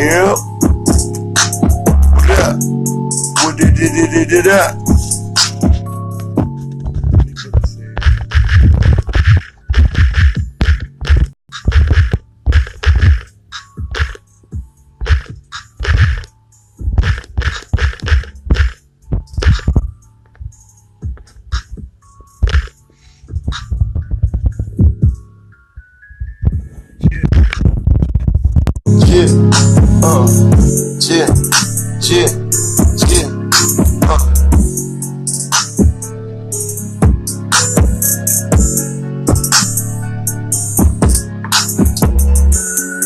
Yeah. What did that?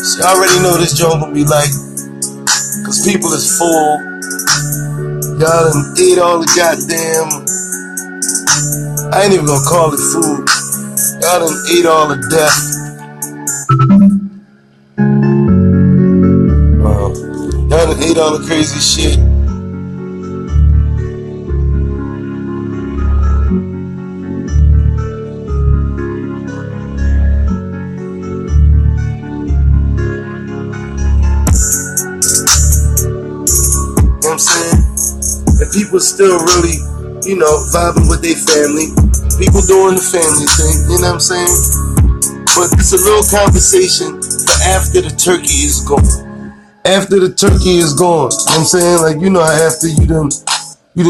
See, I already know this joint gonna be like, cause people is full. Y'all done ate all the goddamn, I ain't even gonna call it food. Y'all done ate all the death. Y'all done ate all the crazy shit. You know what I'm saying? And people still really, you know, vibing with their family. People doing the family thing, you know what I'm saying? But it's a little conversation for after the turkey is gone. After the turkey is gone, you know what I'm saying? Like, you know how after you done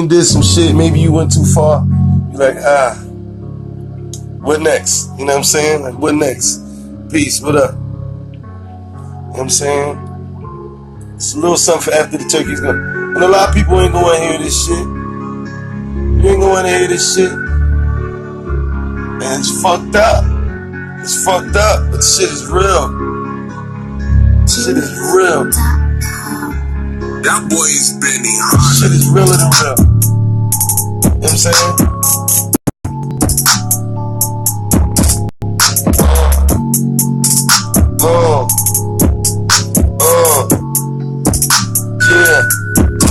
did some shit, maybe you went too far, you're like, what next? You know what I'm saying? Like, what next? Peace, what up? You know what I'm saying? It's a little something for after the turkey's gone. And a lot of people ain't gonna hear this shit. You ain't gonna hear this shit. And it's fucked up. It's fucked up, but shit is real. Shit is real. That boy is Benny. Shit is realer than real. You know what I'm saying?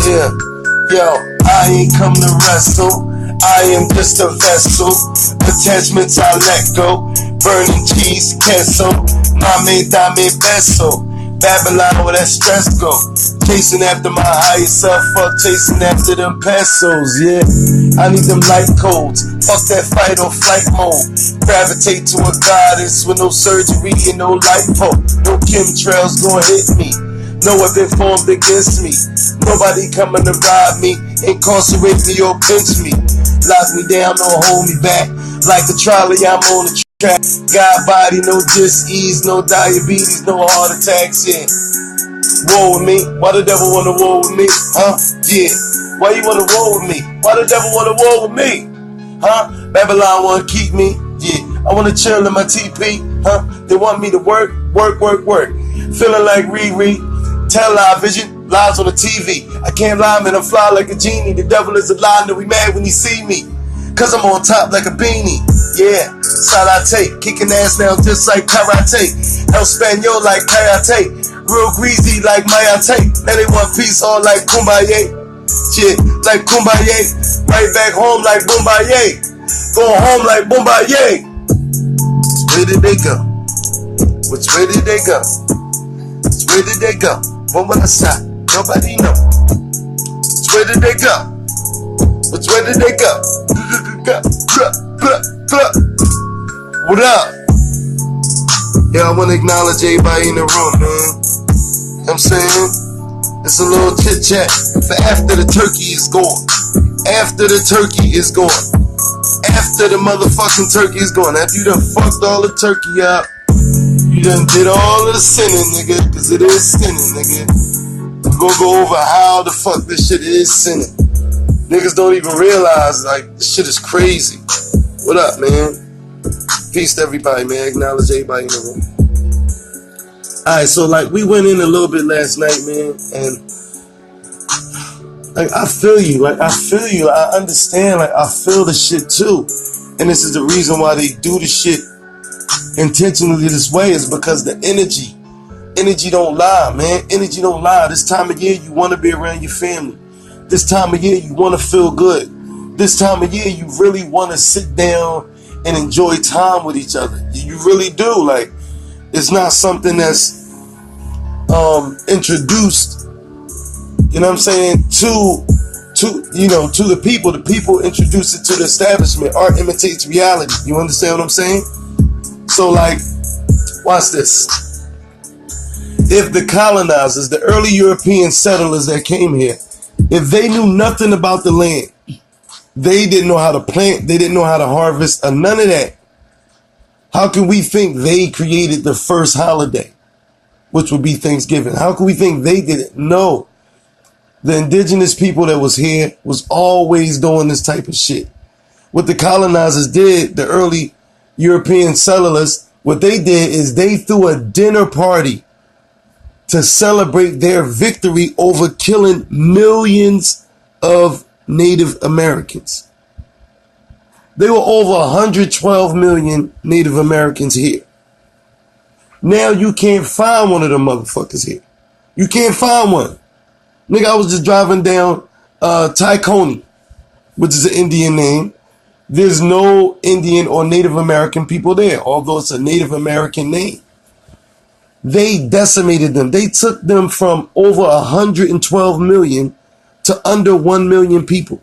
Yeah. Yo, I ain't come to wrestle. I am just a vessel. Attachments I let go. Burning cheese, queso. Mame, dame, beso. Babylon, where that stress go. Chasing after my higher self, fuck chasing after them pesos, yeah. I need them light codes. Fuck that fight or flight mode. Gravitate to a goddess with no surgery and no lipo. No chemtrails gon' hit me. No weapon formed against me. Nobody coming to rob me, incarcerate me or pinch me. Lock me down, don't hold me back. Like a trolley, I'm on the track. God body, no dis-ease, no diabetes, no heart attacks, yeah. War with me? Why the devil wanna war with me? Huh? Yeah. Why you wanna war with me? Why the devil wanna war with me? Huh? Babylon wanna keep me? Yeah. I wanna chill in my TP? Huh? They want me to work. Feeling like Riri. Television, lies on the TV. I can't lie, man, I'm fly like a genie. The devil is a lie, and we mad when he see me. Cause I'm on top like a beanie. Yeah, side I take. Kicking ass now just like karate. El Spaniel like karate. Real greasy like mayate. Now they want peace all like kumbaya. Shit, like kumbaya. Right back home like boombaye. Going home like boombaye. Where did they go? Which way did they go? Where did they go? When will I stop? Nobody know. Which way did they go? Which way did they go? What up? Yeah, I want to acknowledge everybody in the room, man. You know what I'm saying? It's a little chit chat for after the turkey is gone. After the turkey is gone. After the motherfucking turkey is gone. After you done fucked all the turkey up. You done did all of the sinning, nigga, cause it is sinning, nigga. We're gonna go over how the fuck this shit is sinning. Niggas don't even realize, like, this shit is crazy. What up, man? Peace to everybody, man. Acknowledge everybody in the room. Alright, so, like, we went in a little bit last night, man, and, like, I feel you. I understand, like, I feel the shit, too. And this is the reason why they do the shit intentionally this way, is because the energy don't lie, man. Energy don't lie. This time of year you want to be around your family. This time of year you want to feel good. This time of year you really want to sit down and enjoy time with each other. You really do. Like, it's not something that's introduced, you know what I'm saying, to the people. The people introduced it to the establishment. Art imitates reality. You understand what I'm saying? So, like, watch this. If the colonizers, the early European settlers that came here, if they knew nothing about the land, they didn't know how to plant, they didn't know how to harvest, or none of that, how can we think they created the first holiday, which would be Thanksgiving? How can we think they did it? No. The indigenous people that was here was always doing this type of shit. What the colonizers did, the early European settlers, what they did is they threw a dinner party to celebrate their victory over killing millions of Native Americans. There were over 112 million Native Americans here. Now you can't find one of them motherfuckers here. You can't find one. Nigga, I was just driving down Tykone, which is an Indian name. There's no Indian or Native American people there, although it's a Native American name. They decimated them. They took them from over 112 million to under 1 million people.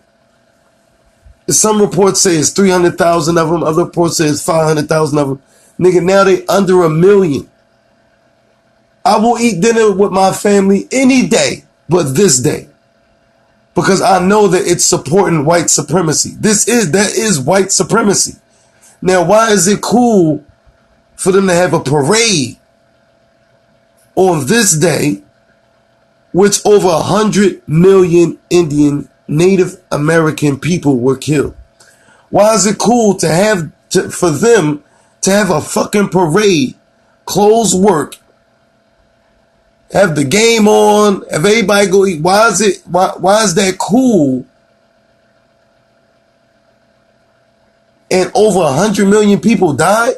Some reports say it's 300,000 of them. Other reports say it's 500,000 of them. Nigga, now they under 1 million. I will eat dinner with my family any day but this day, because I know that it's supporting white supremacy. That is white supremacy. Now, why is it cool for them to have a parade on this day, which over 100 million Indian Native American people were killed? Why is it cool for them to have a fucking parade, close work, have the game on, have everybody go eat? Why is that cool? And over 100 million people died?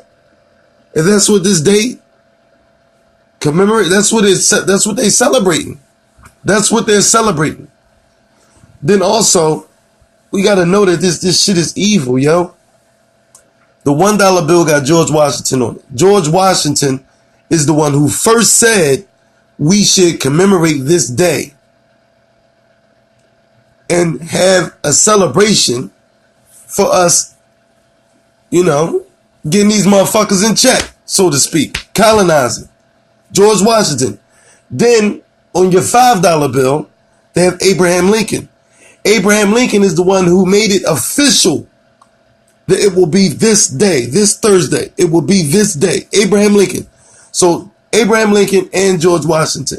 And that's what this day commemorate. That's what they're celebrating. That's what they're celebrating. Then also, we gotta know that this shit is evil, yo. The $1 bill got George Washington on it. George Washington is the one who first said we should commemorate this day and have a celebration for us, getting these motherfuckers in check, so to speak, colonizing. George Washington. Then on your $5 bill, they have Abraham Lincoln. Abraham Lincoln is the one who made it official that it will be this day, this Thursday. It will be this day. Abraham Lincoln. So Abraham Lincoln and George Washington,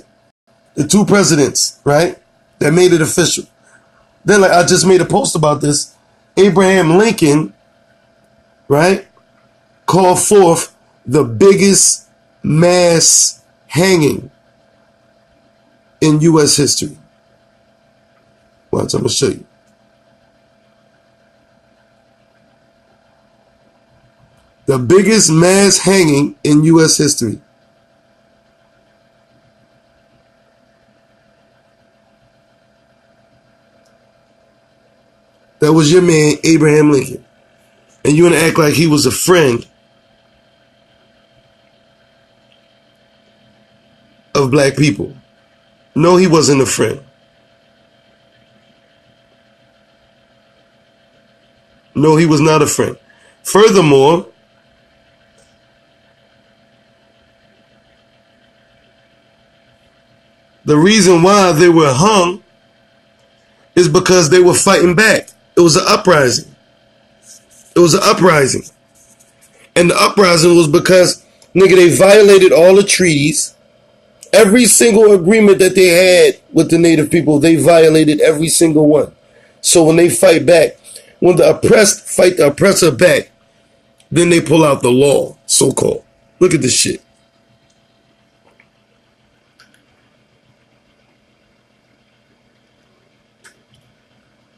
the two presidents, right, that made it official. Then, like, I just made a post about this. Abraham Lincoln, right, called forth the biggest mass hanging in U.S. history. Watch, I'm going to show you. The biggest mass hanging in U.S. history. That was your man, Abraham Lincoln. And you want to act like he was a friend of black people. No, he wasn't a friend. No, he was not a friend. Furthermore, the reason why they were hung is because they were fighting back. It was an uprising. It was an uprising. And the uprising was because, nigga, they violated all the treaties. Every single agreement that they had with the native people, they violated every single one. So when they fight back, when the oppressed fight the oppressor back, then they pull out the law, so-called. Look at this shit.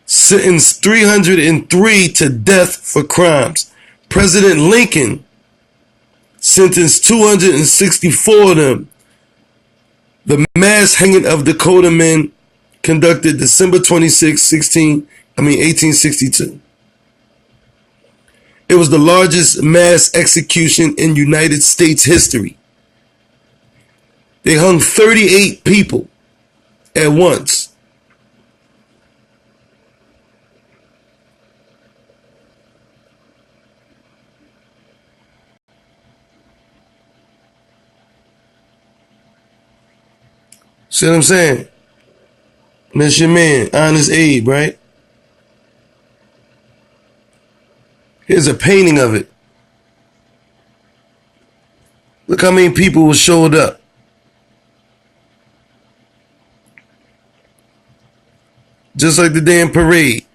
Sentenced 303 to death for crimes. President Lincoln sentenced 264 of them. The mass hanging of Dakota men conducted December 26, 1862. It was the largest mass execution in United States history. They hung 38 people at once. See what I'm saying? That's your man, Honest Abe, right? Here's a painting of it. Look how many people showed up. Just like the damn parade.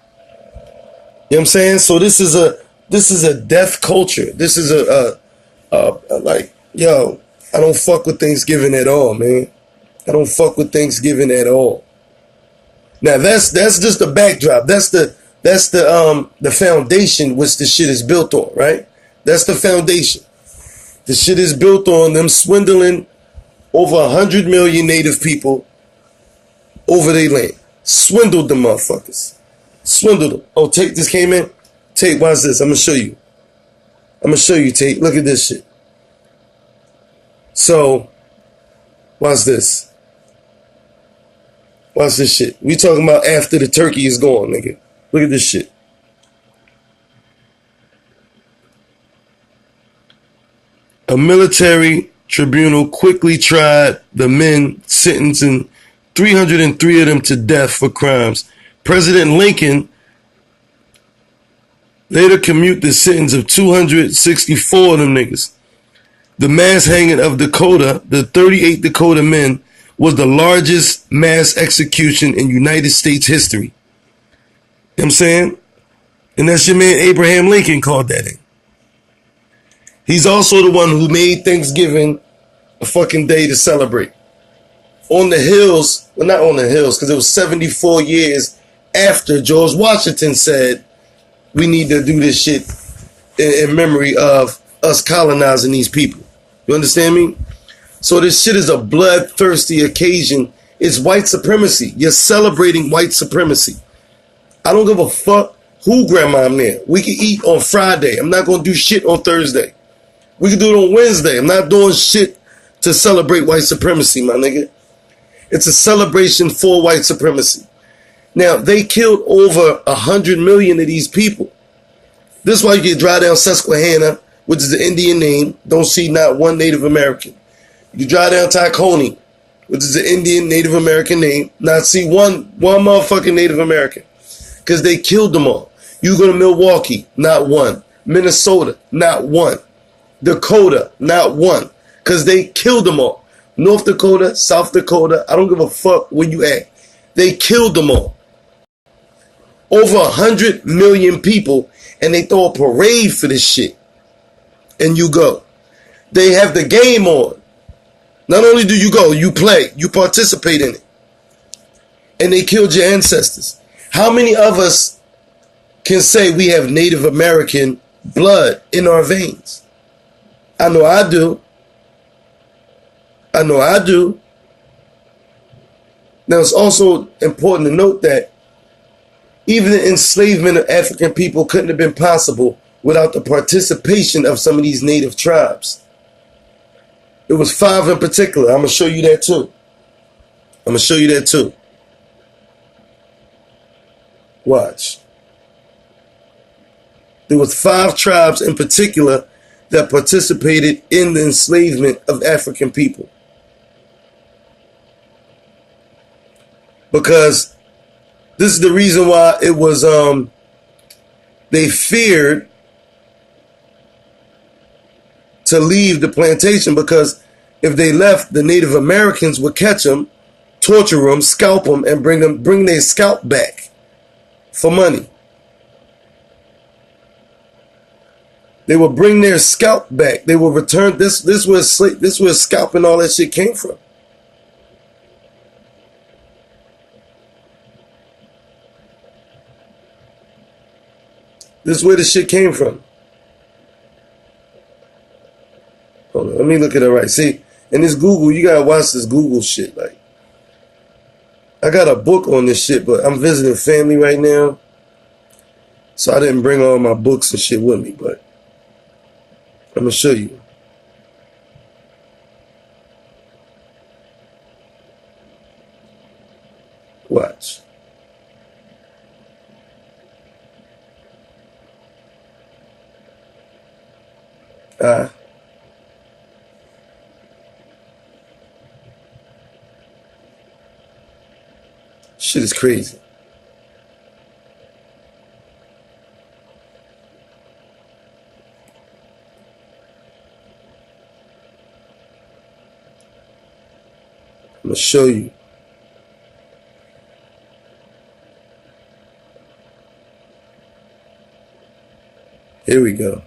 You know what I'm saying? So this is a death culture. This is a like, yo, I don't fuck with Thanksgiving at all, man. I don't fuck with Thanksgiving at all. Now that's just the backdrop. That's the foundation which the shit is built on, right? That's the foundation. The shit is built on them swindling over 100 million native people over their land. Swindled the motherfuckers. Swindled them. Oh, Tate just came in. Tate, watch this. I'm gonna show you. Tate. Look at this shit. So, watch this. Watch this shit. We talking about after the turkey is gone, nigga. Look at this shit. A military tribunal quickly tried the men, sentencing 303 of them to death for crimes. President Lincoln later commuted the sentence of 264 of them niggas. The mass hanging of Dakota, the 38 Dakota men, was the largest mass execution in United States history. You know what I'm saying? And that's your man Abraham Lincoln called that in. He's also the one who made Thanksgiving a fucking day to celebrate. On the hills, well, not on the hills, because it was 74 years after George Washington said, we need to do this shit in memory of us colonizing these people. You understand me? So this shit is a bloodthirsty occasion. It's white supremacy. You're celebrating white supremacy. I don't give a fuck who grandma I'm there. We can eat on Friday. I'm not going to do shit on Thursday. We can do it on Wednesday. I'm not doing shit to celebrate white supremacy, my nigga. It's a celebration for white supremacy. Now, they killed over 100 million of these people. This is why you get dry down Susquehanna, which is the Indian name. Don't see not one Native American. You dry down Tacony, which is the Indian Native American name. Not see one motherfucking Native American. Because they killed them all. You go to Milwaukee, not one. Minnesota, not one. Dakota, not one. Because they killed them all. North Dakota, South Dakota, I don't give a fuck where you at. They killed them all. Over 100 million people, and they throw a parade for this shit. And you go. They have the game on. Not only do you go, you play, you participate in it. And they killed your ancestors. How many of us can say we have Native American blood in our veins? I know I do. I know I do. Now, it's also important to note that even the enslavement of African people couldn't have been possible without the participation of some of these native tribes. It was 5 in particular. I'm going to show you that too. Watch. There was 5 tribes in particular that participated in the enslavement of African people. Because this is the reason why it was, they feared to leave the plantation, because if they left, the Native Americans would catch them, torture them, scalp them, and bring their scalp back for money. They would bring their scalp back. They would return. This was scalping, all that shit came from. This is where the shit came from. Hold on, let me look at it right. See, in this Google, you gotta watch this Google shit. Like, I got a book on this shit, but I'm visiting family right now, so I didn't bring all my books and shit with me. But I'm gonna show you. Watch. Shit is crazy. I'm going to show you. Here we go.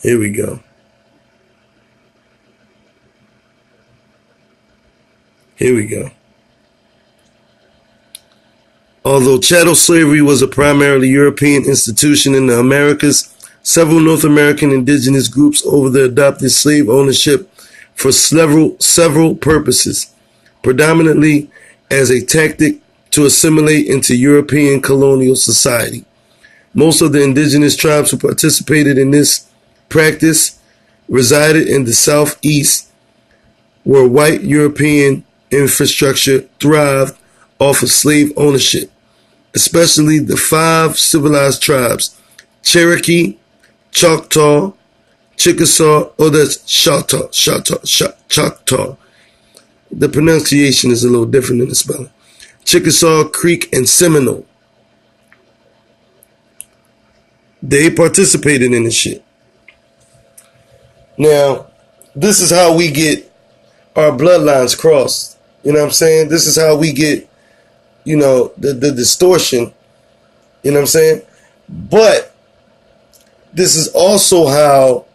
Here we go. Here we go. Although chattel slavery was a primarily European institution in the Americas, several North American indigenous groups over there adopted slave ownership for several purposes, predominantly as a tactic to assimilate into European colonial society. Most of the indigenous tribes who participated in this practice resided in the Southeast, where white European infrastructure thrived off of slave ownership, especially the 5 civilized tribes: Cherokee, Choctaw, Chickasaw, that's Choctaw. The pronunciation is a little different than the spelling. Chickasaw, Creek, and Seminole. They participated in this shit. Now, this is how we get our bloodlines crossed. You know what I'm saying? This is how we get, the distortion. You know what I'm saying? But this is also how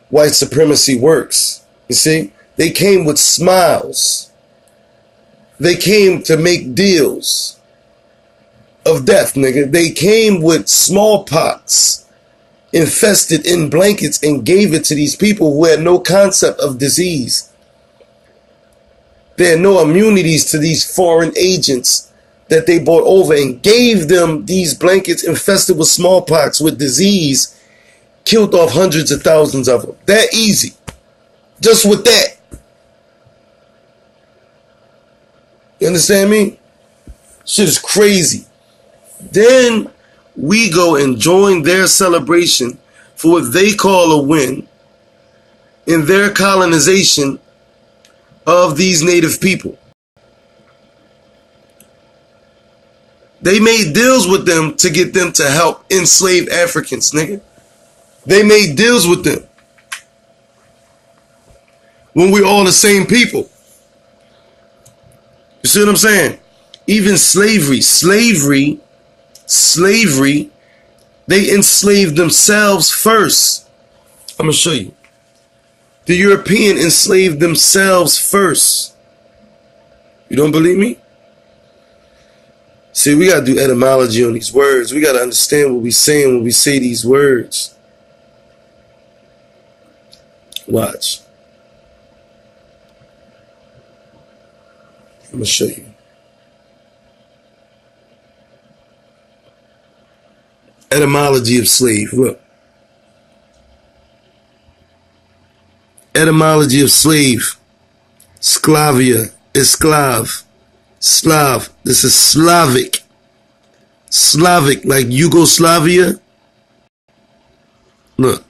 white supremacy works. You see? They came with smiles. They came to make deals of death, nigga. They came with smallpox infested in blankets and gave it to these people who had no concept of disease. They had no immunities to these foreign agents that they brought over and gave them these blankets infested with smallpox, with disease, killed off hundreds of thousands of them. That easy. Just with that. You understand me? Shit is crazy. Then we go and join their celebration for what they call a win in their colonization of these native people. They made deals with them to get them to help enslave Africans, nigga. They made deals with them when we're all the same people. You see what I'm saying? Even slavery, they enslaved themselves first. I'm going to show you. The European enslaved themselves first. You don't believe me? See, we got to do etymology on these words. We got to understand what we're saying when we say these words. Watch. I'm going to show you. Etymology of slave. Look. Etymology of slave. Sklavia is Sclav. Slav. This is Slavic. Slavic, like Yugoslavia. Look.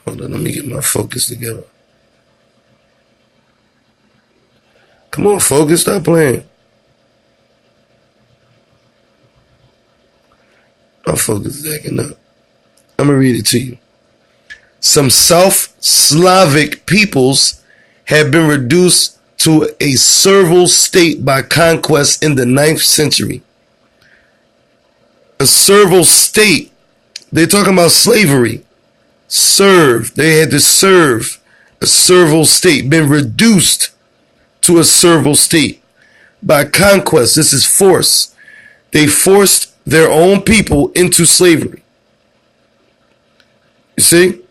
Hold on, let me get my focus together. Come on, focus, stop playing. My focus is acting up. I'm going to read it to you. Some South Slavic peoples have been reduced to a servile state by conquest in the 9th century. A servile state. They're talking about slavery. Serve. They had to serve. A servile state. Been reduced to a servile state by conquest. This is force. They forced their own people into slavery. You see?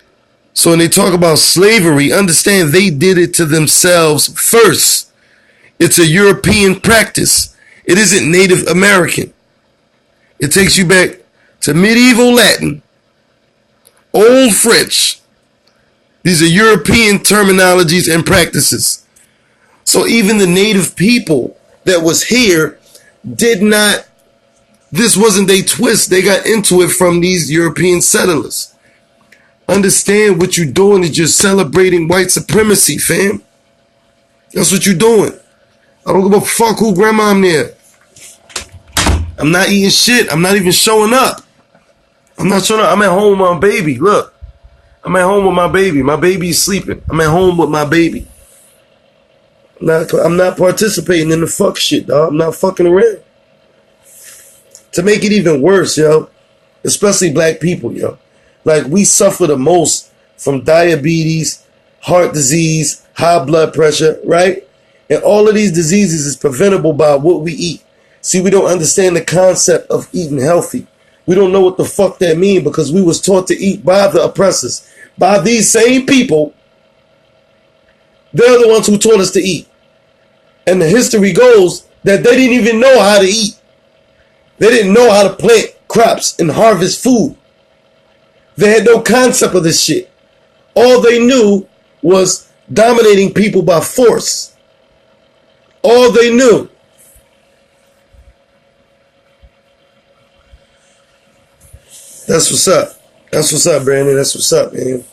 So when they talk about slavery, understand they did it to themselves first. It's a European practice. It isn't Native American. It takes you back to medieval Latin, Old French, These are European terminologies and practices. So even the native people that was here did not, this wasn't their twist. They got into it from these European settlers. Understand what you're doing is you're celebrating white supremacy, fam. That's what you're doing. I don't give a fuck who grandma I'm near. I'm not eating shit. I'm not even showing up. I'm not showing up. I'm at home with my baby. Look. I'm at home with my baby. My baby's sleeping. I'm at home with my baby. I'm not participating in the fuck shit, dog. I'm not fucking around. To make it even worse, yo, especially black people, yo. Like, we suffer the most from diabetes, heart disease, high blood pressure, right? And all of these diseases is preventable by what we eat. See, we don't understand the concept of eating healthy. We don't know what the fuck that means because we was taught to eat by the oppressors. By these same people, they're the ones who taught us to eat. And the history goes that they didn't even know how to eat. They didn't know how to plant crops and harvest food. They had no concept of this shit. All they knew was dominating people by force. All they knew. That's what's up. That's what's up, Brandon. That's what's up, man.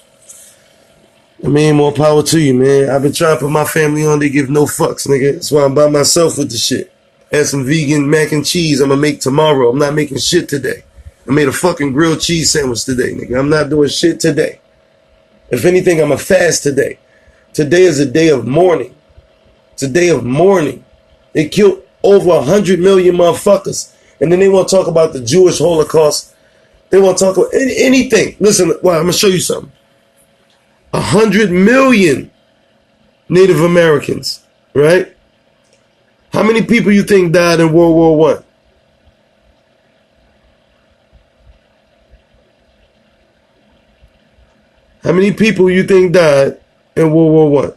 I mean, more power to you, man. I've been trying to put my family on. They give no fucks, nigga. That's why I'm by myself with the shit. Had some vegan mac and cheese I'm gonna make tomorrow. I'm not making shit today. I made a fucking grilled cheese sandwich today, nigga. I'm not doing shit today. If anything, I'm a fast today. Today is a day of mourning. It's a day of mourning. They killed over 100 million motherfuckers. And then they want to talk about the Jewish Holocaust. They want to talk about anything. Listen, well, I'm going to show you something. 100 million Native Americans, right? How many people you think died in World War I? How many people you think died in World War I?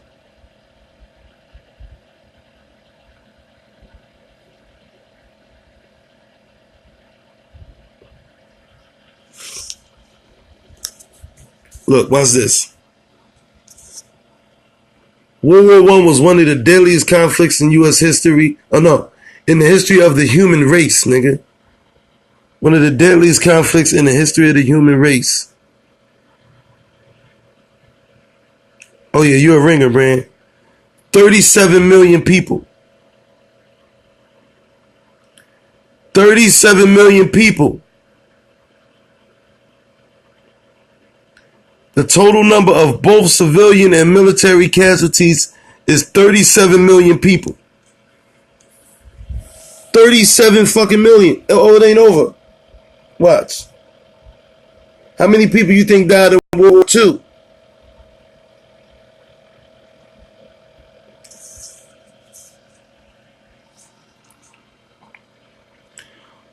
Look, watch this. World War I was one of the deadliest conflicts in U.S. history. Oh, no. In the history of the human race, nigga. One of the deadliest conflicts in the history of the human race. Oh, yeah, you're a ringer, Brand. 37 million people. 37 million people. The total number of both civilian and military casualties is 37 million people. 37 fucking million. Oh, it ain't over. Watch. How many people you think died in World War II?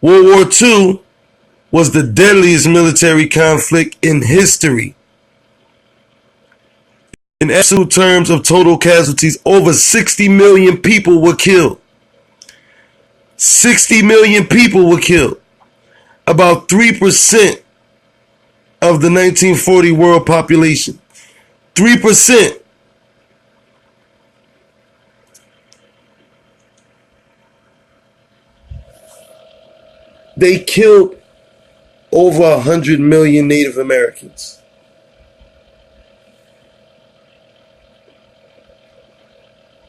World War II was the deadliest military conflict in history. In absolute terms of total casualties, over 60 million people were killed. 60 million people were killed. About 3% of the 1940 world population. 3%. They killed over 100 million Native Americans.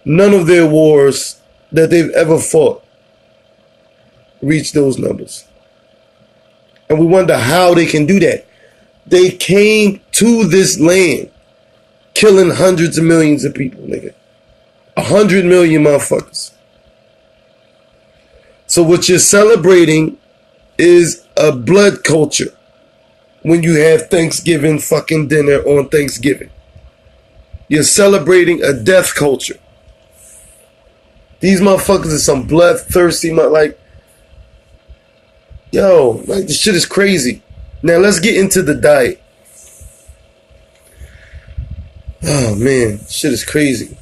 None of their wars that they've ever fought reached those numbers. And we wonder how they can do that. They came to this land killing hundreds of millions of people, nigga. 100 million motherfuckers. So what you're celebrating is a blood culture when you have Thanksgiving fucking dinner on Thanksgiving. You're celebrating a death culture. These motherfuckers are some bloodthirsty, like, yo, like, this shit is crazy. Now, let's get into the diet. Oh, man, shit is crazy.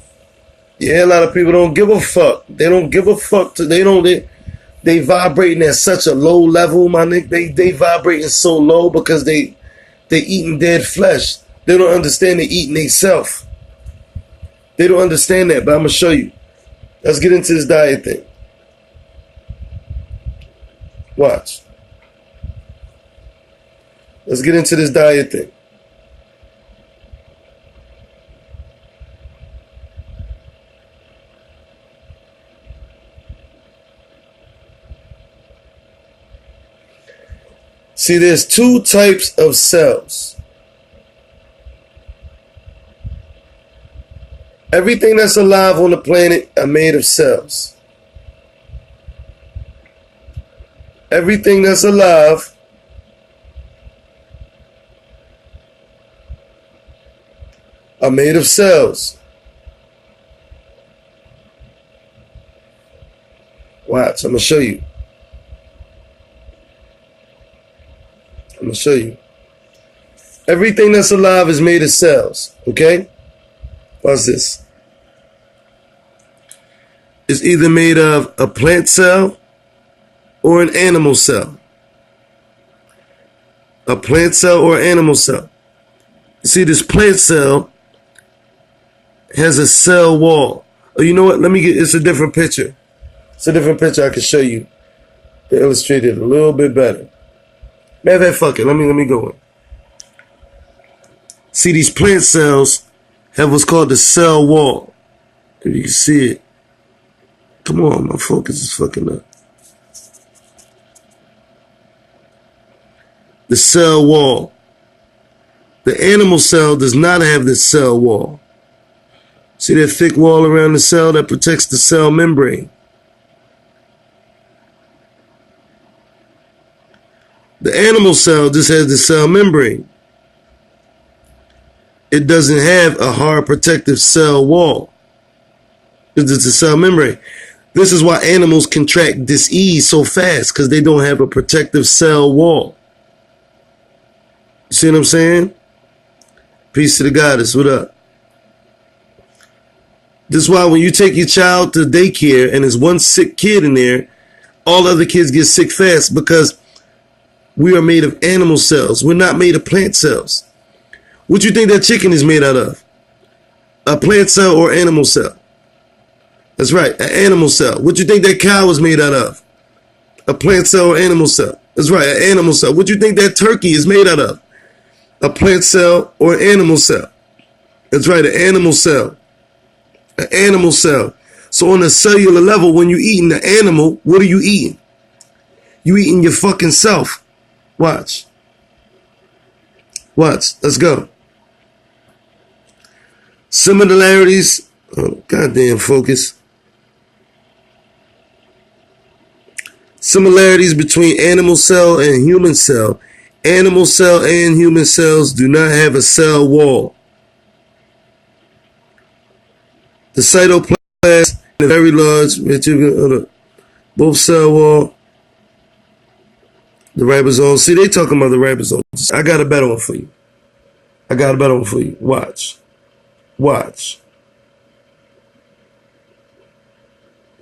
Yeah, a lot of people don't give a fuck. They don't give a fuck. They vibrating at such a low level, my nigga. They vibrating so low because they eating dead flesh. They don't understand they're eating themselves. They don't understand that, but I'm going to show you. Let's get into this diet thing. Watch. Let's get into this diet thing. See, there's two types of cells. Everything that's alive on the planet are made of cells. Everything that's alive are made of cells. Watch, I'm going to show you. I'm going to show you. Everything that's alive is made of cells, okay? Watch this. It's either made of a plant cell or an animal cell. A plant cell or animal cell. You see, this plant cell has a cell wall. Oh, you know what? It's a different picture. It's a different picture I can show you to illustrate it a little bit better. Matter of fact, fuck it. Let me go in. See, these plant cells have what's called the cell wall. If you can see it. Come on, my focus is fucking up. The cell wall. The animal cell does not have this cell wall. See that thick wall around the cell that protects the cell membrane? The animal cell just has the cell membrane. It doesn't have a hard protective cell wall. It's just a cell membrane. This is why animals contract disease so fast, because they don't have a protective cell wall. You see what I'm saying? Peace to the goddess. What up? This is why when you take your child to daycare and there's one sick kid in there, all other kids get sick fast, because we are made of animal cells. We're not made of plant cells. What you think that chicken is made out of? A plant cell or animal cell? That's right, an animal cell. What you think that cow is made out of? A plant cell or animal cell? That's right, an animal cell. What you think that turkey is made out of? A plant cell or an animal cell? That's right, an animal cell. An animal cell. So on a cellular level, when you're eating the animal, what are you eating? You eating your fucking self. Watch. Watch. Let's go. Similarities. Oh, goddamn focus. Similarities between animal cell and human cell. Animal cell and human cells do not have a cell wall. The cytoplasm, a very large, both cell wall. The ribosome. See, they talking about the ribosomes. I got a better one for you. Watch. Watch.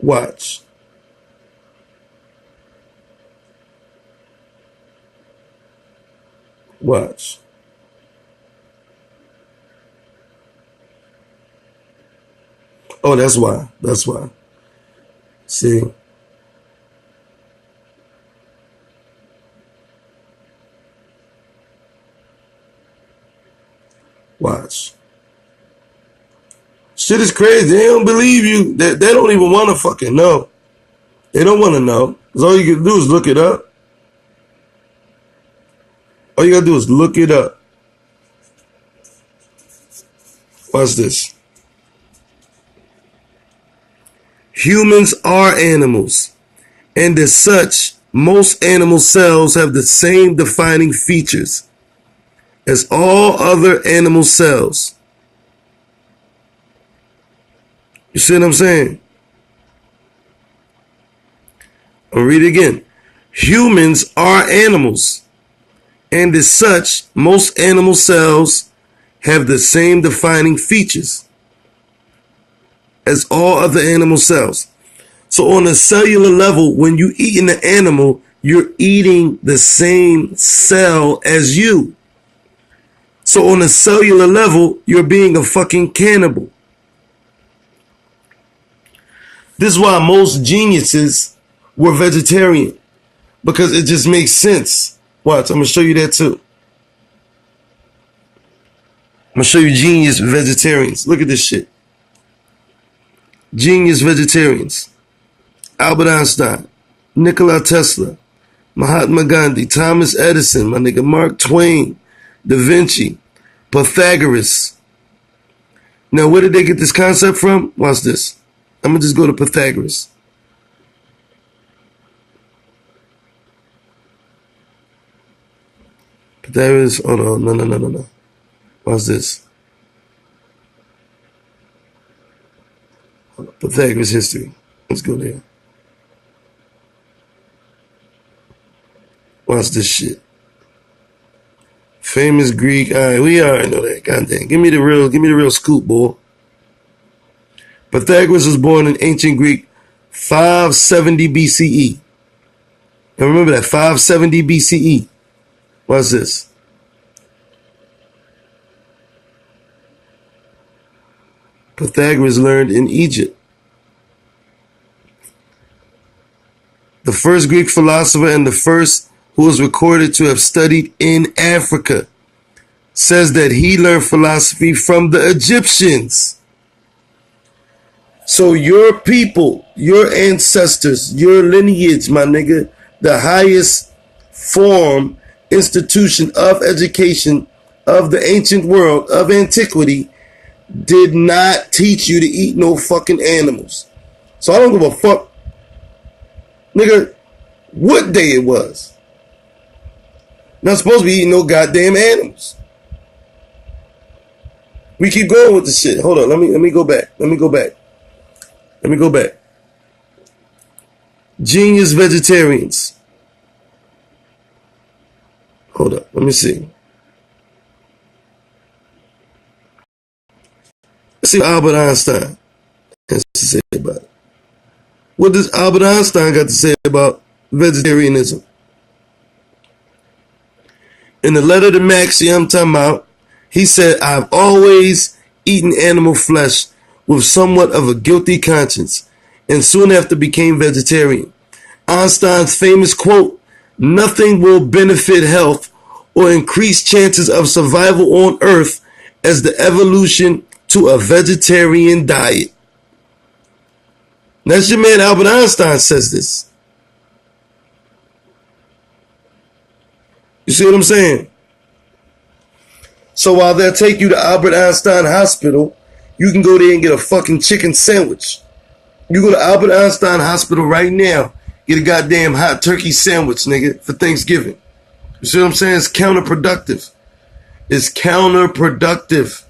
Watch. Watch. Oh, that's why. That's why. See? Watch. Shit is crazy. They don't believe you. They don't even want to fucking know. They don't want to know. Because all you can do is look it up. All you got to do is look it up. Watch this. Humans are animals. And as such, most animal cells have the same defining features as all other animal cells. You see what I'm saying? I'll read it again. Humans are animals. And as such, most animal cells have the same defining features as all other animal cells. So on a cellular level, when you eat an animal, you're eating the same cell as you. So on a cellular level, you're being a fucking cannibal. This is why most geniuses were vegetarian. Because it just makes sense. Watch, I'm going to show you that too. I'm going to show you genius vegetarians. Look at this shit. Genius vegetarians. Albert Einstein, Nikola Tesla, Mahatma Gandhi, Thomas Edison, my nigga Mark Twain, Da Vinci, Pythagoras. Now, where did they get this concept from? Watch this. I'm going to just go to Pythagoras. Pythagoras, hold on, no. Watch this. Pythagoras history. Let's go there. Watch this shit. Famous Greek. All right, we already know that. Goddamn. Give me the real scoop, boy. Pythagoras was born in ancient Greek 570 BCE. And remember that, 570 BCE. Watch this. Pythagoras learned in Egypt. The first Greek philosopher and the first who was recorded to have studied in Africa, says that he learned philosophy from the Egyptians. So your people, your ancestors, your lineage, my nigga, the highest form, institution of education of the ancient world, of antiquity, did not teach you to eat no fucking animals. So I don't give a fuck, nigga, what day it was. Not supposed to be eating no goddamn animals. We keep going with the shit. Hold on, let me go back. Let me go back. Genius vegetarians. Hold up, let me see. Let's see what Albert Einstein has to say about it. What does Albert Einstein got to say about vegetarianism? In the letter to Maxie I'm talking about, he said, I've always eaten animal flesh with somewhat of a guilty conscience, and soon after became vegetarian. Einstein's famous quote, nothing will benefit health or increase chances of survival on Earth as the evolution to a vegetarian diet. That's your man Albert Einstein says this. You see what I'm saying? So while they'll take you to Albert Einstein Hospital, you can go there and get a fucking chicken sandwich. You go to Albert Einstein Hospital right now, get a goddamn hot turkey sandwich, nigga, for Thanksgiving. You see what I'm saying? It's counterproductive. It's counterproductive.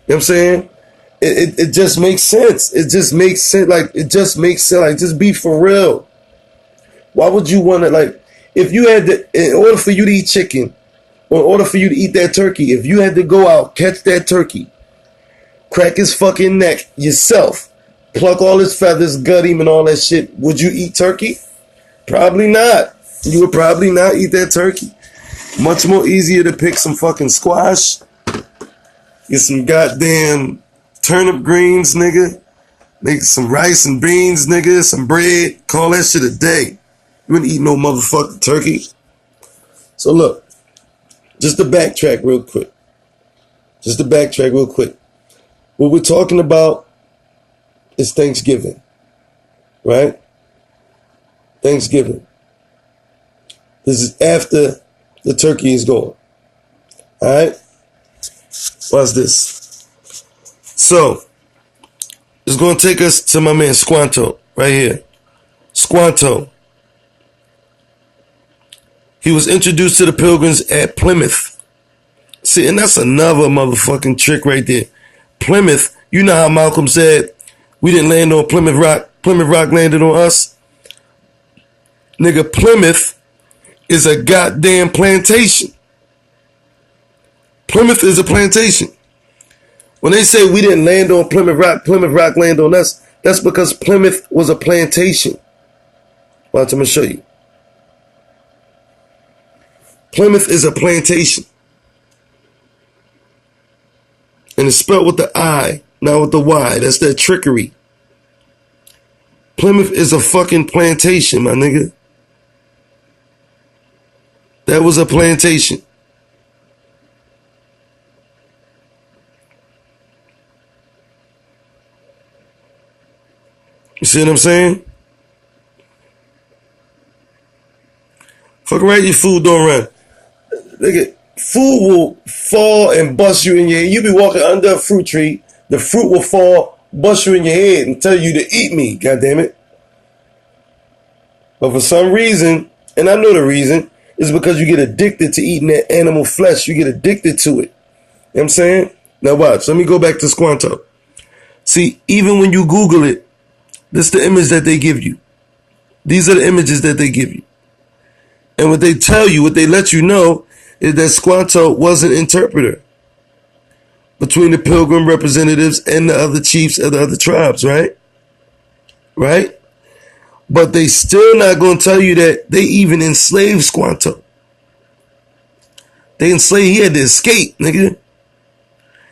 You know what I'm saying? It just makes sense. It just makes sense. Like, it just makes sense. Like, just be for real. Why would you want to, like, if you had to, in order for you to eat chicken, or in order for you to eat that turkey, if you had to go out, catch that turkey, crack his fucking neck yourself, pluck all his feathers, gut him and all that shit, would you eat turkey? Probably not. You would probably not eat that turkey. Much more easier to pick some fucking squash, get some goddamn turnip greens, nigga, make some rice and beans, nigga, some bread, call that shit a day. You wouldn't eat no motherfucking turkey. So look, just to backtrack real quick. What we're talking about is Thanksgiving, right? Thanksgiving. This is after the turkey is gone. All right? Watch this. So, it's going to take us to my man Squanto, right here. Squanto. He was introduced to the Pilgrims at Plymouth. See, and that's another motherfucking trick right there. Plymouth, you know how Malcolm said, we didn't land on Plymouth Rock. Plymouth Rock landed on us. Nigga, Plymouth is a goddamn plantation. Plymouth is a plantation. When they say we didn't land on Plymouth Rock landed on us, that's because Plymouth was a plantation. Watch, I'm going to show you. Plymouth is a plantation. And it's spelled with the I, not with the Y. That's that trickery. Plymouth is a fucking plantation, my nigga. That was a plantation. You see what I'm saying? Fuck around, your food don't run. Nigga, food will fall and bust you in your head. You be walking under a fruit tree, the fruit will fall, bust you in your head and tell you to eat me, goddammit. But for some reason, and I know the reason, is because you get addicted to eating that animal flesh. You get addicted to it. You know what I'm saying? Now watch, let me go back to Squanto. See, even when you Google it, this is the image that they give you. These are the images that they give you. And what they tell you, what they let you know, is that Squanto was an interpreter between the Pilgrim representatives and the other chiefs of the other tribes, right? Right? But they still not going to tell you that they even enslaved Squanto. They enslaved, he had to escape, nigga.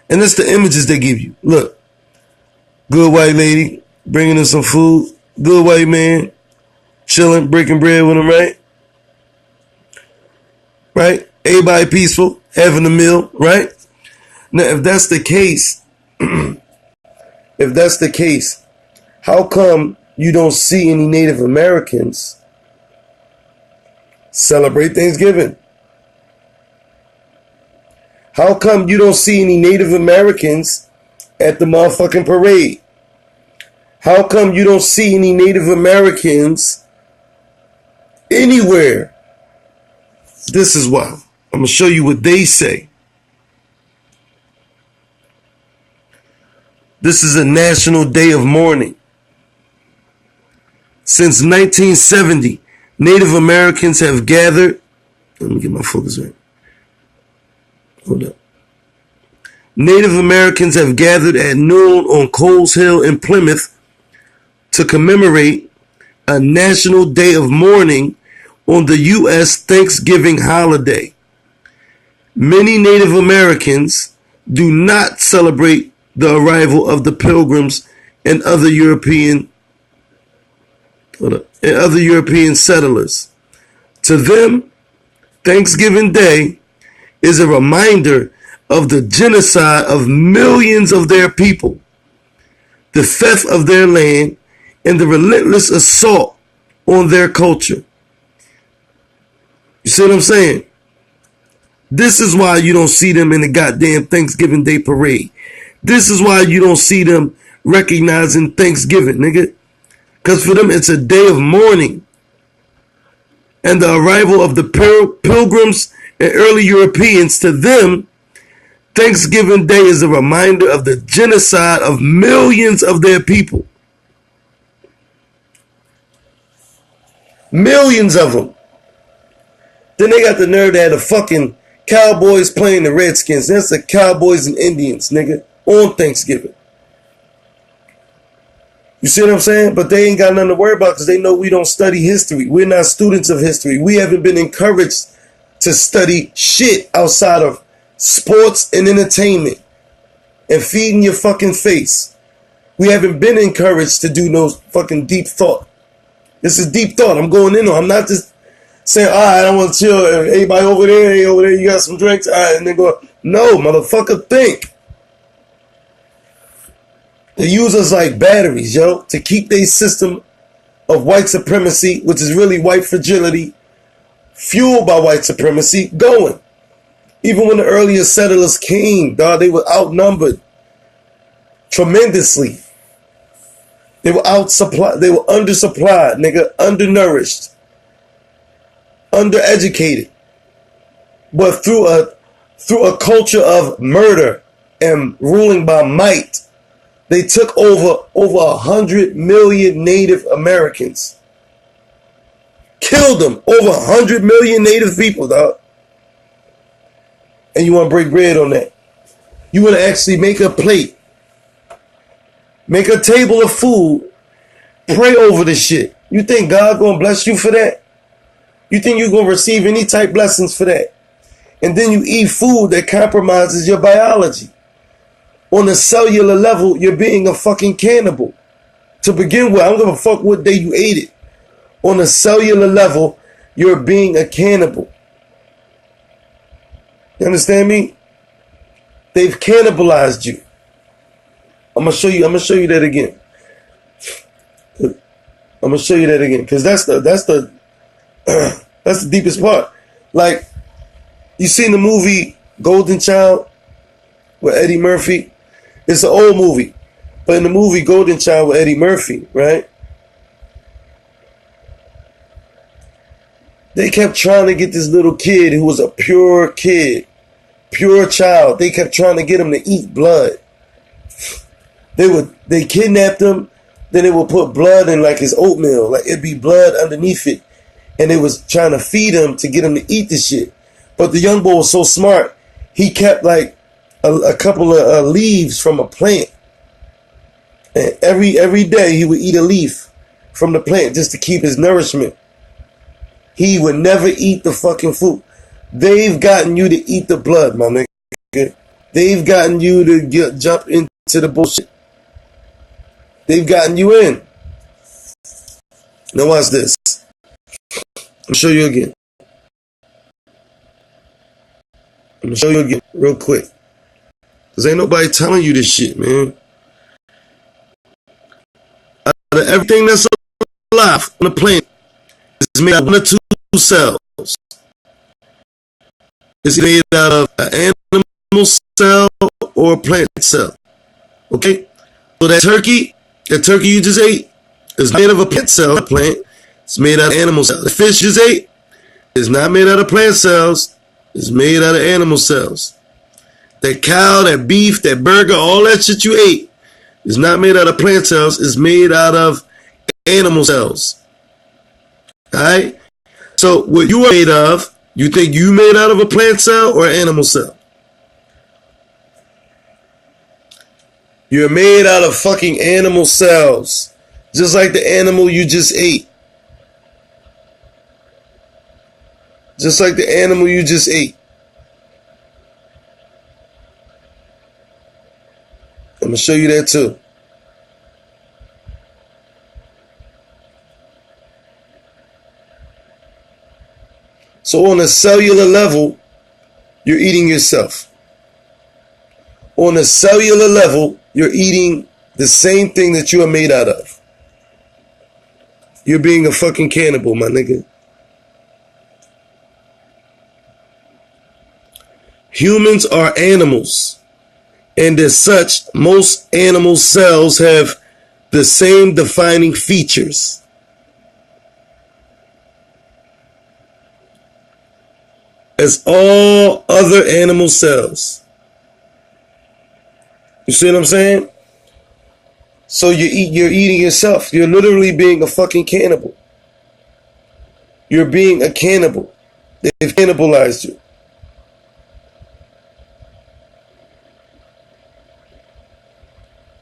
And that's the images they give you. Look, good white lady, bringing in some food. Good white man, chilling, breaking bread with him, right? Right? Everybody peaceful, having a meal, right? Now, if that's the case, how come you don't see any Native Americans celebrate Thanksgiving? How come you don't see any Native Americans at the motherfucking parade? How come you don't see any Native Americans anywhere? This is why. I'm going to show you what they say. This is a national day of mourning. Since 1970, Native Americans have gathered. Let me get my focus right. Hold up. Native Americans have gathered at noon on Coles Hill in Plymouth to commemorate a national day of mourning on the U.S. Thanksgiving holiday. Many Native Americans do not celebrate the arrival of the Pilgrims and other European settlers. To them, Thanksgiving Day is a reminder of the genocide of millions of their people, the theft of their land, and the relentless assault on their culture. You see what I'm saying? This is why you don't see them in the goddamn Thanksgiving Day parade. This is why you don't see them recognizing Thanksgiving, nigga. Because for them, it's a day of mourning. And the arrival of the Pilgrims and early Europeans, to them, Thanksgiving Day is a reminder of the genocide of millions of their people. Millions of them. Then they got the nerve to have the fucking Cowboys playing the Redskins. That's the Cowboys and Indians, nigga, on Thanksgiving. You see what I'm saying? But they ain't got nothing to worry about because they know we don't study history. We're not students of history. We haven't been encouraged to study shit outside of sports and entertainment and feeding your fucking face. We haven't been encouraged to do no fucking deep thought. This is deep thought. I'm going in on. I'm not just saying, all right, I want to chill. Everybody over there, you got some drinks. All right, and they go, no, motherfucker, think. They use us like batteries, yo, to keep their system of white supremacy, which is really white fragility, fueled by white supremacy, going. Even when the earlier settlers came, dog, they were outnumbered tremendously. They were outsupplied. They were undersupplied, nigga, undernourished, undereducated. But through a culture of murder and ruling by might, they took over 100 million Native Americans. Killed them. Over 100 million Native people, dog. And you want to break bread on that. You want to actually make a plate. Make a table of food. Pray over this shit. You think God going to bless you for that? You think you're going to receive any type blessings for that? And then you eat food that compromises your biology. On a cellular level, you're being a fucking cannibal. To begin with, I don't give a fuck what day you ate it. On a cellular level, you're being a cannibal. You understand me? They've cannibalized you. I'm gonna show you that again. I'm gonna show you that again, because that's the deepest part. Like, you seen the movie Golden Child with Eddie Murphy? It's an old movie, but in the movie Golden Child with Eddie Murphy, right? They kept trying to get this little kid who was a pure kid, pure child. They kept trying to get him to eat blood. They kidnapped him. Then they would put blood in like his oatmeal, like it'd be blood underneath it, and they was trying to feed him to get him to eat the shit. But the young boy was so smart, he kept like a couple of leaves from a plant, and every day he would eat a leaf from the plant just to keep his nourishment. He would never eat the fucking food. They've gotten you to eat the blood, my nigga. They've gotten you to jump into the bullshit. They've gotten you in. Now watch this. I'll show you again. I'm gonna show you again real quick. Cause ain't nobody telling you this shit, man. Out of everything that's alive on the planet is made out of 1 or 2 cells. It's made out of an animal cell or a plant cell. Okay? So that turkey you just ate is made of a plant cell, plant. It's made out of animal cells. The fish you just ate is not made out of plant cells. It's made out of animal cells. That cow, that beef, that burger, all that shit you ate is not made out of plant cells. It's made out of animal cells. Alright? So what you are made of, you think you made out of a plant cell or an animal cell? You're made out of fucking animal cells. Just like the animal you just ate. Just like the animal you just ate. I'm going to show you that too. So on a cellular level, you're eating yourself. On a cellular level, you're eating the same thing that you are made out of. You're being a fucking cannibal, my nigga. Humans are animals. And as such, most animal cells have the same defining features. As all other animal cells. You see what I'm saying? So you're eating yourself. You're literally being a fucking cannibal. You're being a cannibal. They've cannibalized you.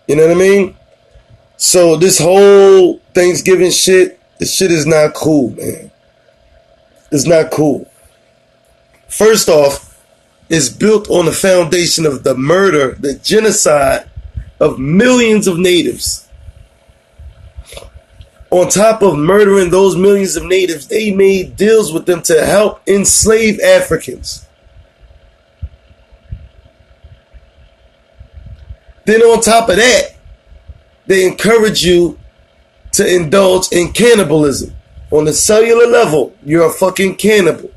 You know what I mean? So this whole Thanksgiving shit, this shit is not cool, man. It's not cool. First off, it's built on the foundation of the murder, the genocide of millions of natives. On top of murdering those millions of natives, they made deals with them to help enslave Africans. Then on top of that, they encourage you to indulge in cannibalism. On the cellular level, you're a fucking cannibal.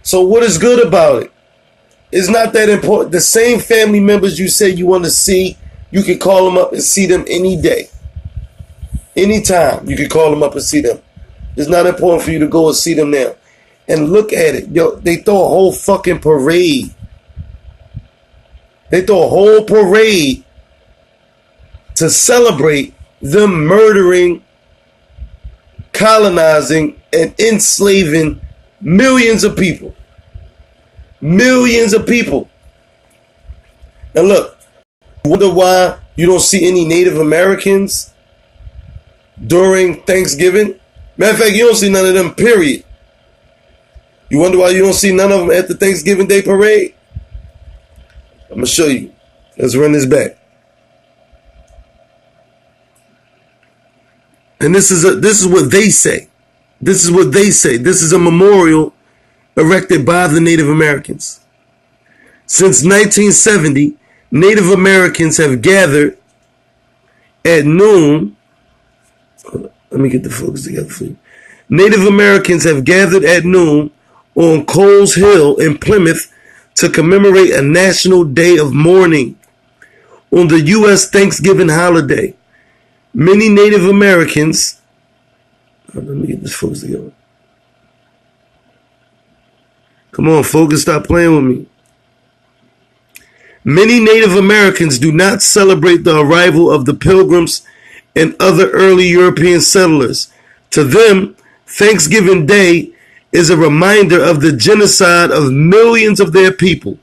So what is good about it? It's not that important. The same family members you say you want to see, you can call them up and see them any day. Anytime you can call them up and see them. It's not important for you to go and see them now. And look at it. Yo, they throw a whole fucking parade. They throw a whole parade to celebrate them murdering, colonizing, and enslaving millions of people. Millions of people. Now look, you wonder why you don't see any Native Americans during Thanksgiving? Matter of fact, you don't see none of them, period. You wonder why you don't see none of them at the Thanksgiving Day parade? I'm going to show you. Let's run this back. And this is what they say. This is what they say. This is a memorial erected by the Native Americans. Since 1970, Native Americans have gathered at noon. Let me get the focus together for you. Native Americans have gathered at noon on Coles Hill in Plymouth to commemorate a national day of mourning on the U.S. Thanksgiving holiday. Many Native Americans, let me get this focus together. Come on, focus, stop playing with me. Many Native Americans do not celebrate the arrival of the Pilgrims and other early European settlers. To them, Thanksgiving Day is a reminder of the genocide of millions of their people,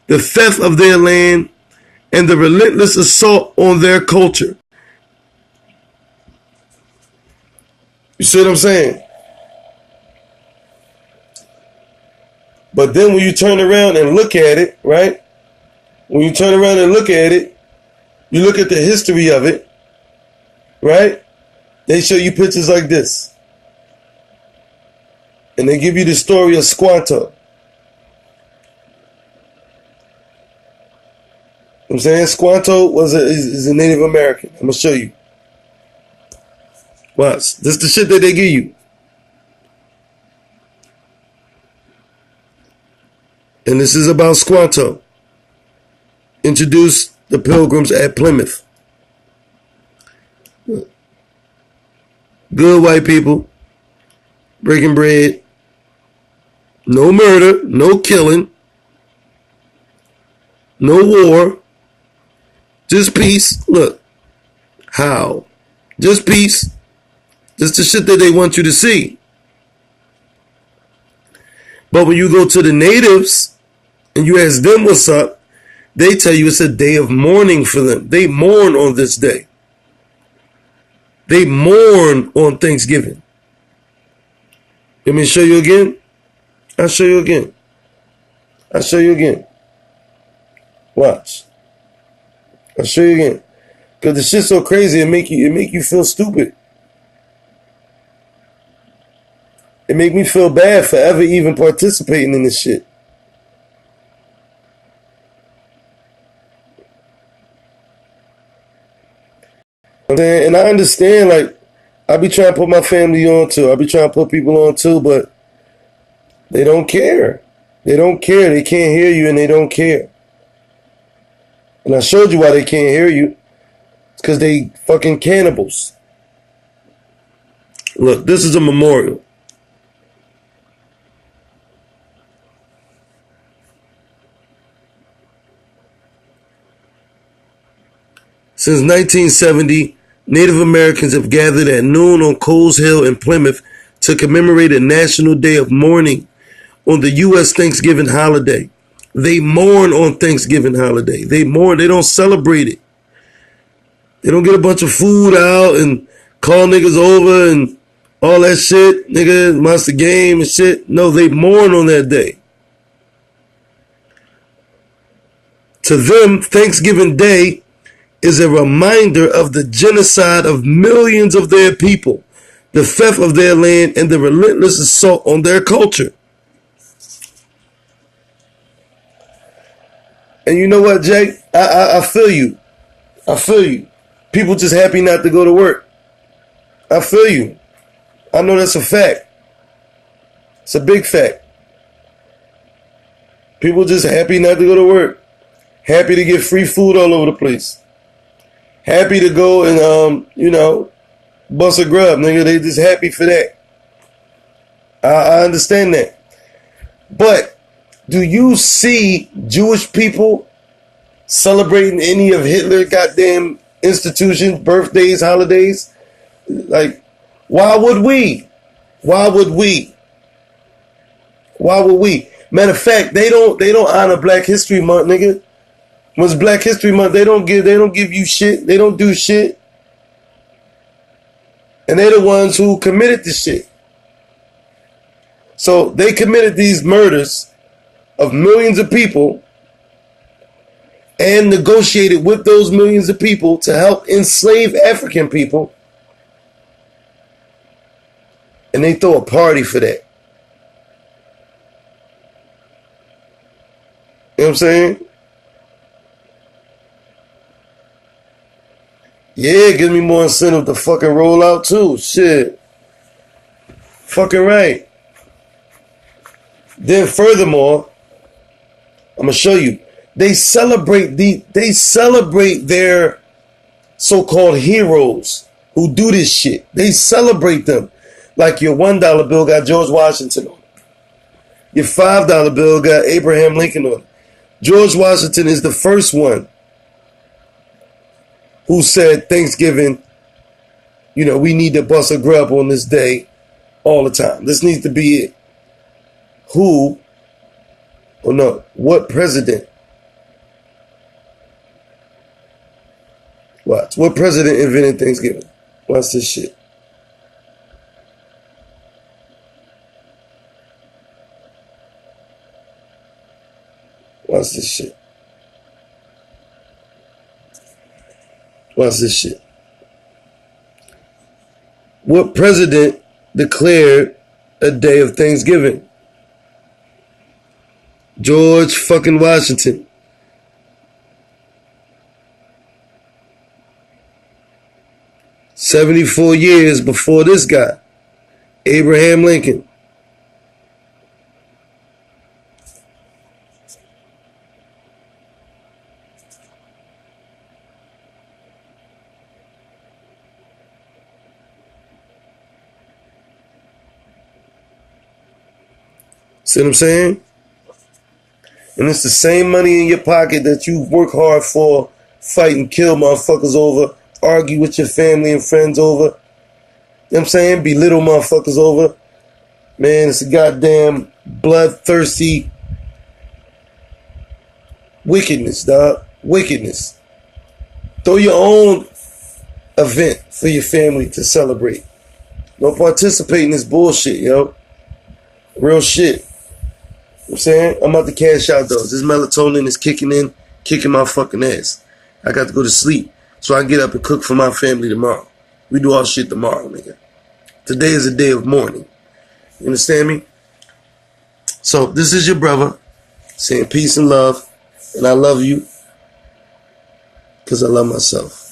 the theft of their land, and the relentless assault on their culture. You see what I'm saying? But then when you turn around and look at it, right? When you turn around and look at it, you look at the history of it, right? They show you pictures like this. And they give you the story of Squanto. I'm saying Squanto is a Native American. I'm going to show you. Watch. This is the shit that they give you. And this is about Squanto. Introduced the Pilgrims at Plymouth. Good white people. Breaking bread. No murder. No killing. No war. Just peace. Look. How? Just peace. Just the shit that they want you to see. But when you go to the natives and you ask them what's up, they tell you it's a day of mourning for them. They mourn on this day. They mourn on Thanksgiving. Let me show you again. I'll show you again. I'll show you again. Watch. I'll show you again. Because the shit's so crazy, it make you feel stupid. It make me feel bad for ever even participating in this shit. And I understand, like, I be trying to put my family on too. I be trying to put people on too, but they don't care. They don't care. They can't hear you and they don't care. And I showed you why they can't hear you. It's because they fucking cannibals. Look, this is a memorial. Since 1970, Native Americans have gathered at noon on Coles Hill in Plymouth to commemorate a national day of mourning on the U.S. Thanksgiving holiday. They mourn on Thanksgiving holiday. They mourn. They don't celebrate it. They don't get a bunch of food out and call niggas over and all that shit. Nigga, watch the game and shit. No, they mourn on that day. To them, Thanksgiving Day is a reminder of the genocide of millions of their people, the theft of their land, and the relentless assault on their culture. And you know what, Jay? I feel you. I feel you. People just happy not to go to work. I feel you. I know that's a fact. It's a big fact. People just happy not to go to work. Happy to get free food all over the place. Happy to go and, bust a grub, nigga. They just happy for that. I understand that. But do you see Jewish people celebrating any of Hitler's goddamn institutions, birthdays, holidays? Like, why would we? Why would we? Why would we? Matter of fact, they don't honor Black History Month, nigga. When it's Black History Month, they don't give you shit. They don't do shit. And they're the ones who committed the shit. So they committed these murders of millions of people and negotiated with those millions of people to help enslave African people. And they throw a party for that. You know what I'm saying? Yeah, it gives me more incentive to fucking roll out too. Shit. Fucking right. Then furthermore, I'm gonna show you. They celebrate their so-called heroes who do this shit. They celebrate them. Like your $1 bill got George Washington on it. Your $5 bill got Abraham Lincoln on it. George Washington is the first one who said Thanksgiving, we need to bust a grub on this day all the time. This needs to be it. What president? Watch. What president invented Thanksgiving? Watch this shit. Watch this shit. Watch this shit. What president declared a day of Thanksgiving? George fucking Washington. "74 years before this guy, Abraham Lincoln." See what I'm saying? And it's the same money in your pocket that you work hard for, fight and kill motherfuckers over, argue with your family and friends over. You know what I'm saying? Belittle motherfuckers over. Man, it's a goddamn bloodthirsty wickedness, dog. Wickedness. Throw your own event for your family to celebrate. Don't participate in this bullshit, yo. Real shit. You know what I'm saying? I'm about to cash out though. This melatonin is kicking in, kicking my fucking ass. I got to go to sleep so I can get up and cook for my family tomorrow. We do all shit tomorrow, nigga. Today is a day of mourning. You understand me? So this is your brother saying peace and love. And I love you because I love myself.